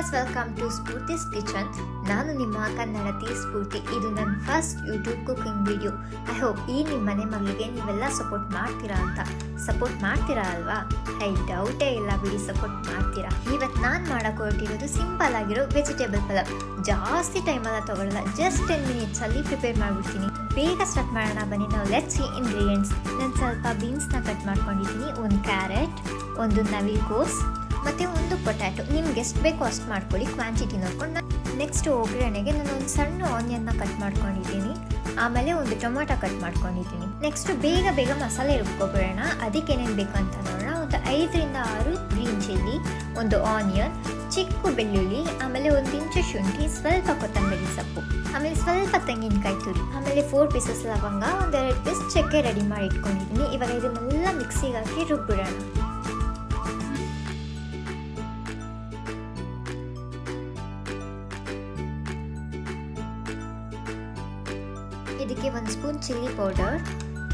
Viewers, welcome to Spoorthi's kitchen. ನಾನು ನಿಮ್ಮ ಕನ್ನಡತಿ ಸ್ಫೂರ್ತಿ. ಇದು ನನ್ನ first YouTube cooking video. I hope ಈ ನಿಮ್ಮ ಮನೆ ಮಗಳಿಗೆ ನೀವೆಲ್ಲ ಸಪೋರ್ಟ್ ಮಾಡ್ತೀರಾ ಅಲ್ವಾ? ಡೌಟೇ ಇಲ್ಲ ಬಿಡಿ, ಸಪೋರ್ಟ್ ಮಾಡ್ತೀರಾ. ಇವತ್ತು ನಾನು ಮಾಡಕ್ಕೆ ಹೊರಟಿರೋದು ಸಿಂಪಲ್ ಆಗಿರೋ ವೆಜಿಟೇಬಲ್ ಪಲಾವ್. ಜಾಸ್ತಿ ಟೈಮೆಲ್ಲ ತಗೊಳ್ಳಲ್ಲ, ಜಸ್ಟ್ 10 minutes ಅಲ್ಲಿ ಪ್ರಿಪೇರ್ ಮಾಡಿಬಿಡ್ತೀನಿ. ಬೇಗ ಸ್ಟಾರ್ಟ್ ಮಾಡೋಣ ಬನ್ನಿ. ನಾವು ಲೆಟ್ಸ್ ಸಿ ಇಂಗ್ರೀಡಿಯೆಂಟ್ಸ್. ನಾನು ಸ್ವಲ್ಪ ಬೀನ್ಸ್ನ ಕಟ್ ಮಾಡ್ಕೊಂಡಿದ್ದೀನಿ, ಒಂದು ಕ್ಯಾರೆಟ್, ಒಂದು ನವಿಲುಕೋಸು ಮತ್ತು ಒಂದು ಪೊಟ್ಯಾಟೊ. ನಿಮ್ಗೆ ಎಷ್ಟು ಬೇಕೋ ಅಷ್ಟು ಮಾಡ್ಕೊಳ್ಳಿ, ಕ್ವಾಂಟಿಟಿ ನೋಡ್ಕೊಂಡು. ನೆಕ್ಸ್ಟ್ ಒಗ್ಗರಣೆಗೆ ನಾನು ಒಂದು ಸಣ್ಣ ಆನಿಯನ್ನ ಕಟ್ ಮಾಡ್ಕೊಂಡಿದ್ದೀನಿ, ಆಮೇಲೆ ಒಂದು ಟೊಮೊಟೊ ಕಟ್ ಮಾಡ್ಕೊಂಡಿದ್ದೀನಿ. ನೆಕ್ಸ್ಟ್ ಬೇಗ ಮಸಾಲೆ ರುಬ್ಕೊಬಿಡೋಣ. ಅದಕ್ಕೆ ಏನೇನು ಬೇಕು ಅಂತ ನೋಡೋಣ. ಒಂದು 5 ರಿಂದ 6 ಗ್ರೀನ್ ಚಿಲ್ಲಿ, ಒಂದು ಆನಿಯನ್, ಚಿಕ್ಕ ಬೆಳ್ಳುಳ್ಳಿ, ಆಮೇಲೆ 1 ಇಂಚು ಶುಂಠಿ, ಸ್ವಲ್ಪ ಕೊತ್ತಂಬರಿ ಸೊಪ್ಪು, ಆಮೇಲೆ ಸ್ವಲ್ಪ ತೆಂಗಿನಕಾಯಿ ತುರಿ, ಆಮೇಲೆ 4 ಪೀಸಸ್ ಲವಂಗ, ಒಂದು 2 ಪೀಸ್ ಚಕ್ಕೆ ರೆಡಿ ಮಾಡಿ ಇಟ್ಕೊಂಡಿದ್ದೀನಿ. ಇವಾಗ ಇದನ್ನೆಲ್ಲ ಮಿಕ್ಸಿಗೆ ಹಾಕಿ ರುಬ್ಬಿಡೋಣ. ಇದಕ್ಕೆ 1 spoon chilli powder,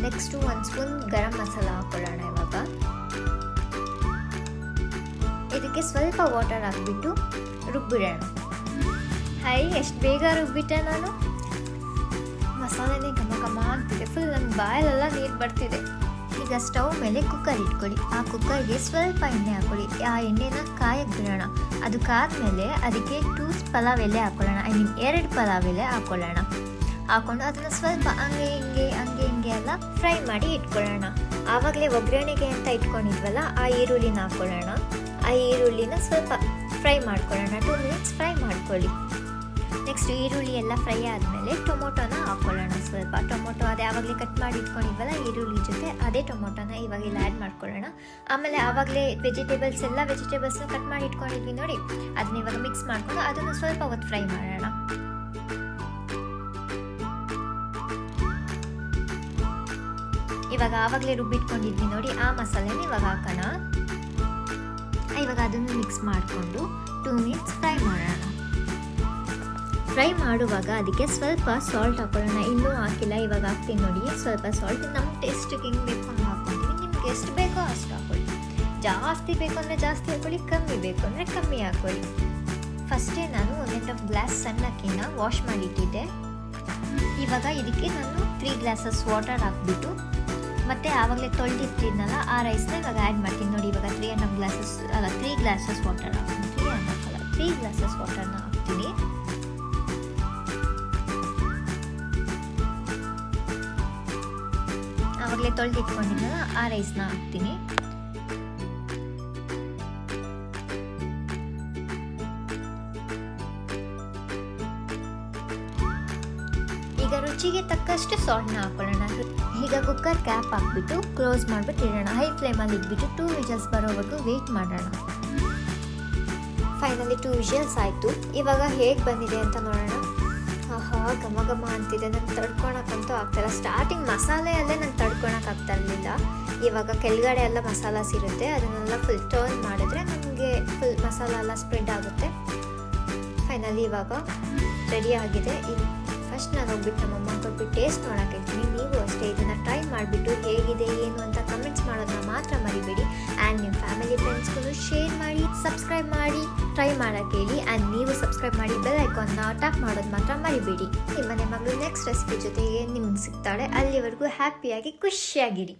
next 1 spoon garam masala ಹಾಕೊಳ್ಳೋಣ. ಇವಾಗ ಇದಕ್ಕೆ ಸ್ವಲ್ಪ ವಾಟರ್ ಹಾಕ್ಬಿಟ್ಟು ರುಬ್ಬಿಡೋಣ. ಎಷ್ಟು ಬೇಗ ರುಬ್ಬಿಟ್ಟೆ ನಾನು. ಮಸಾಲೆನೇ ಘಮ ಆಗ್ತಿದೆ, ಫುಲ್ ನನ್ನ ಬಾಯಲ್ಲೆಲ್ಲ ನೀರು ಬರ್ತಿದೆ. ಈಗ ಸ್ಟವ್ ಮೇಲೆ ಕುಕ್ಕರ್ ಇಟ್ಕೊಳ್ಳಿ. ಆ ಕುಕ್ಕರ್ಗೆ ಸ್ವಲ್ಪ ಎಣ್ಣೆ ಹಾಕೊಳ್ಳಿ. ಆ ಎಣ್ಣೆನ ಕಾಯಕ್ಕೆ ಬಿಡೋಣ. ಅದು ಕಾದ್ಮೇಲೆ ಅದಕ್ಕೆ 2 ಪಲಾವ್ ಎಲೆ ಹಾಕೊಳ್ಳೋಣ. 2 ಪಲಾವ್ ಎಲೆ ಹಾಕೊಳ್ಳೋಣ. ಹಾಕೊಂಡು ಅದನ್ನು ಸ್ವಲ್ಪ ಹಂಗೆ ಹಿಂಗೆ ಎಲ್ಲ ಫ್ರೈ ಮಾಡಿ ಇಟ್ಕೊಳ್ಳೋಣ. ಆವಾಗಲೇ ಒಗ್ಗರಣೆಗೆ ಅಂತ ಇಟ್ಕೊಂಡಿದ್ವಲ್ಲ, ಆ ಈರುಳ್ಳಿನ ಹಾಕ್ಕೊಳ್ಳೋಣ. ಆ ಈರುಳ್ಳಿನ ಸ್ವಲ್ಪ ಫ್ರೈ ಮಾಡ್ಕೊಳ್ಳೋಣ. 2 minutes ಫ್ರೈ ಮಾಡ್ಕೊಳ್ಳಿ. ನೆಕ್ಸ್ಟ್ ಈರುಳ್ಳಿ ಎಲ್ಲ ಫ್ರೈ ಆದಮೇಲೆ ಟೊಮೊಟೊನ ಹಾಕ್ಕೊಳ್ಳೋಣ. ಸ್ವಲ್ಪ ಟೊಮೊಟೊ ಅದೇ ಆವಾಗಲೇ ಕಟ್ ಮಾಡಿ ಇಟ್ಕೊಂಡಿದ್ವಲ್ಲ ಈರುಳ್ಳಿ ಜೊತೆ, ಅದೇ ಟೊಮೊಟೊನ ಇವಾಗ ಇಲ್ಲಿ ಆ್ಯಡ್ ಮಾಡ್ಕೊಳ್ಳೋಣ. ಆಮೇಲೆ ಆವಾಗಲೇ ವೆಜಿಟೇಬಲ್ಸ್ನ ಕಟ್ ಮಾಡಿ ಇಟ್ಕೊಂಡಿದ್ವಿ ನೋಡಿ, ಅದನ್ನ ಇವಾಗ ಮಿಕ್ಸ್ ಮಾಡ್ಕೊಂಡು ಅದನ್ನು ಸ್ವಲ್ಪ ಹೊತ್ತು ಫ್ರೈ ಮಾಡೋಣ. ಇವಾಗ ಆವಾಗಲೇ ರುಬ್ಬಿಟ್ಕೊಂಡಿದ್ವಿ ನೋಡಿ, ಆ ಮಸಾಲೆನ ಇವಾಗ ಹಾಕೋಣ. ಇವಾಗ ಅದನ್ನು ಮಿಕ್ಸ್ ಮಾಡಿಕೊಂಡು 2 minutes ಫ್ರೈ ಮಾಡೋಣ. ಫ್ರೈ ಮಾಡುವಾಗ ಅದಕ್ಕೆ ಸ್ವಲ್ಪ ಸಾಲ್ಟ್ ಹಾಕೊಳ್ಳೋಣ. ಇನ್ನೂ ಹಾಕಿಲ್ಲ, ಇವಾಗ ಹಾಕ್ತೀನಿ ನೋಡಿ. ಸ್ವಲ್ಪ ಸಾಲ್ಟ್ ನಮ್ಮ ಟೇಸ್ಟಿಗೆ ಹೆಂಗೆ ಬೇಕು ಹಂಗೆ ಹಾಕ್ಕೊತೀವಿ. ನಿಮ್ಗೆ ಎಷ್ಟು ಬೇಕೋ ಅಷ್ಟು ಹಾಕೊಳ್ಳಿ. ಜಾಸ್ತಿ ಬೇಕು ಅಂದರೆ ಜಾಸ್ತಿ ಹಾಕೊಳ್ಳಿ, ಕಮ್ಮಿ ಬೇಕು ಅಂದರೆ ಕಮ್ಮಿ ಹಾಕೊಳ್ಳಿ. ಫಸ್ಟೇ ನಾನು 1.5 ಗ್ಲಾಸ್ ಸಣ್ಣ ಅಕ್ಕಿನ ವಾಶ್ ಮಾಡಿಟ್ಟಿದ್ದೆ. ಇವಾಗ ಇದಕ್ಕೆ ನಾನು 3 glasses ವಾಟರ್ ಹಾಕ್ಬಿಟ್ಟು ಮತ್ತು ಆವಾಗಲೇ ತೊಳೆದಿರ್ತಿದ್ನಲ್ಲ ಆ ರೈಸ್ನ ಇವಾಗ ಆ್ಯಡ್ ಮಾಡ್ತೀನಿ ನೋಡಿ. ಇವಾಗ 3 ಗ್ಲಾಸಸ್ ವಾಟರ್ ಹಾಕ್ತೀನಿ. 3 ಗ್ಲಾಸಸ್ ವಾಟರ್ನ ಹಾಕ್ತೀನಿ. ಆವಾಗಲೇ ತೊಳೆದಿಟ್ಕೊಂಡಿದ್ನಲ್ಲ ಆ ರೈಸ್ನ ಹಾಕ್ತೀನಿ. ಈಗ ರುಚಿಗೆ ತಕ್ಕಷ್ಟು ಸಾಲ್ಟ್ನ ಹಾಕೊಳ್ಳೋಣ. ಈಗ ಕುಕ್ಕರ್ ಕ್ಯಾಪ್ ಹಾಕ್ಬಿಟ್ಟು ಕ್ಲೋಸ್ ಮಾಡಿಬಿಟ್ಟು ಇಡೋಣ. ಹೈ ಫ್ಲೇಮಲ್ಲಿ ಇಟ್ಬಿಟ್ಟು 2 ವಿಷಲ್ಸ್ ಬರೋವರೆಗೂ ವೆಯ್ಟ್ ಮಾಡೋಣ. ಫೈನಲಿ 2 ವಿಷಲ್ಸ್ ಆಯಿತು. ಇವಾಗ ಹೇಗೆ ಬಂದಿದೆ ಅಂತ ನೋಡೋಣ. ಘಮ ಅಂತಿದೆ. ನಂಗೆ ತಡ್ಕೊಳಕ್ಕಂತೂ ಆಗ್ತಾಯಿಲ್ಲ. ಸ್ಟಾರ್ಟಿಂಗ್ ಮಸಾಲೆಯಲ್ಲೇ ನಂಗೆ ತಡ್ಕೊಳಕ್ಕಾಗ್ತಾ ಇರಲಿಲ್ಲ. ಇವಾಗ ಕೆಳಗಡೆ ಎಲ್ಲ ಮಸಾಲಾಸ್ ಇರುತ್ತೆ, ಅದನ್ನೆಲ್ಲ ಫುಲ್ ಟರ್ನ್ ಮಾಡಿದ್ರೆ ನಮಗೆ ಫುಲ್ ಮಸಾಲ ಎಲ್ಲ ಸ್ಪ್ರೆಡ್ ಆಗುತ್ತೆ. ಫೈನಲಿ ಇವಾಗ ರೆಡಿ ಆಗಿದೆ. ಫಸ್ಟ್ ನಾನು ಹೋಗ್ಬಿಟ್ಟು ನಮ್ಮಮ್ಮ ಕೊಟ್ಬಿಟ್ಟು ಟೇಸ್ಟ್ ಮಾಡೋಕೆ ಹೇಳ್ತೀನಿ. ನೀವು ಅಷ್ಟೇ ಇದನ್ನು ಟ್ರೈ ಮಾಡಿಬಿಟ್ಟು ಹೇಗಿದೆ ಏನು ಅಂತ ಕಮೆಂಟ್ಸ್ ಮಾಡೋದನ್ನ ಮಾತ್ರ ಮರಿಬೇಡಿ. ಆ್ಯಂಡ್ ನಿಮ್ಮ ಫ್ಯಾಮಿಲಿ ಫ್ರೆಂಡ್ಸ್ಗೂ ಶೇರ್ ಮಾಡಿ, ಸಬ್ಸ್ಕ್ರೈಬ್ ಮಾಡಿ ಟ್ರೈ ಮಾಡೋಕ್ಕೆ ಹೇಳಿ. ಆ್ಯಂಡ್ ನೀವು ಸಬ್ಸ್ಕ್ರೈಬ್ ಮಾಡಿ ಬೆಲ್ ಐಕಾನ್ನ ಟ್ಯಾಪ್ ಮಾಡೋದು ಮಾತ್ರ ಮರಿಬೇಡಿ. ನಿಮ್ಮ ಮನೆ ಮಗಳು ನೆಕ್ಸ್ಟ್ ರೆಸಿಪಿ ಜೊತೆಗೆ ನಿಮ್ಗೆ ಸಿಗ್ತಾಳೆ. ಅಲ್ಲಿವರೆಗೂ ಹ್ಯಾಪಿಯಾಗಿ ಖುಷಿಯಾಗಿರಿ.